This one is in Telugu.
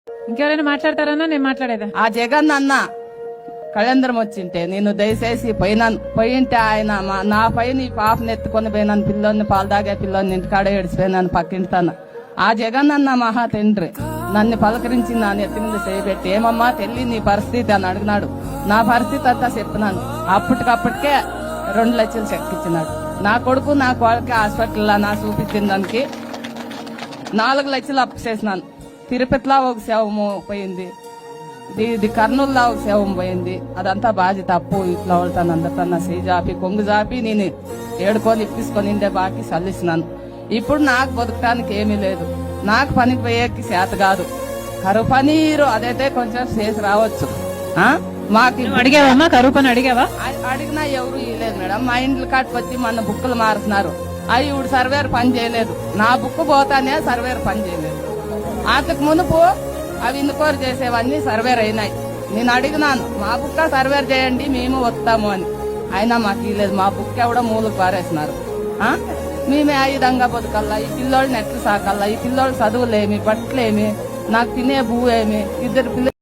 ఇంకెవరైనా మాట్లాడతారన్నా నేను మాట్లాడేదా? ఆ జగన్ అన్న కళ్యాణం వచ్చింటే నేను దయచేసి పోయింటే ఆయన నా పైన ఈ పాపను ఎత్తుకొని పోయినాను, పిల్లోని పాలు తాగే పిల్లోని ఇంటికాడ ఏడిచిపోయినాను పక్కింటాను. ఆ జగన్ అన్న మహా తండ్రి నన్ను పలకరించి నా నెత్తి మీద చేయబెట్టి, ఏమమ్మా తెల్లి నీ పరిస్థితి అని అడిగినాడు. నా పరిస్థితి అంతా చెప్పినాను. అప్పటికప్పటికే 2 లక్షలు చెక్ ఇచ్చినాడు. నా కొడుకు నా కోడకి హాస్పిటల్లో నా చూపించిన దానికి 4 లక్షలు అప్పు చేసినాను. తిరుపతిలో ఒక శవము పోయింది, ఇది కర్నూలులో ఒక శవం పోయింది. అదంతా బాధ్యత. అప్పు ఇట్లా వెళ్తాను అందరితో నా చేయి జాపి కొంగు జాపి నేను ఏడుకొని ఇప్పించుకొని ఇండే బాకి చల్లిస్తున్నాను. ఇప్పుడు నాకు బతకడానికి ఏమీ లేదు. నాకు పనికి పోయేకి చేత కాదు. కరువు పనీరు అదైతే కొంచెం చేసి రావచ్చు. మాకు అడిగావమ్మా? కరువు పని అడిగావా? అడిగినా ఎవరు ఇవ్వలేదు మేడం. మా ఇంట్లో కట్టుకొచ్చి మన బుక్కులు మారుతున్నారు. అవి ఇప్పుడు సర్వేర్ పని చేయలేదు. నా బుక్ పోతానే సర్వేర్ పని చేయలేదు. అంతకు మునుపు అవి ఇన్క్వైరీ చేసేవన్నీ సర్వేర్ అయినాయి. నేను అడిగినాను, మా బుక్ సర్వేర్ చేయండి మేము వస్తాము అని. అయినా మాకు ఇవ్వలేదు. మా బుక్ ఎవడో మూలకు పారేసినారు. మేమే ఆ విధంగా బతకల్లా, ఈ పిల్లోళ్ళని ఎట్లు సాకల్లా, ఈ పిల్లోళ్ళు చదువులేమి, బట్టలేమి, నాకు తినే భూ ఏమి, 2 పిల్లలు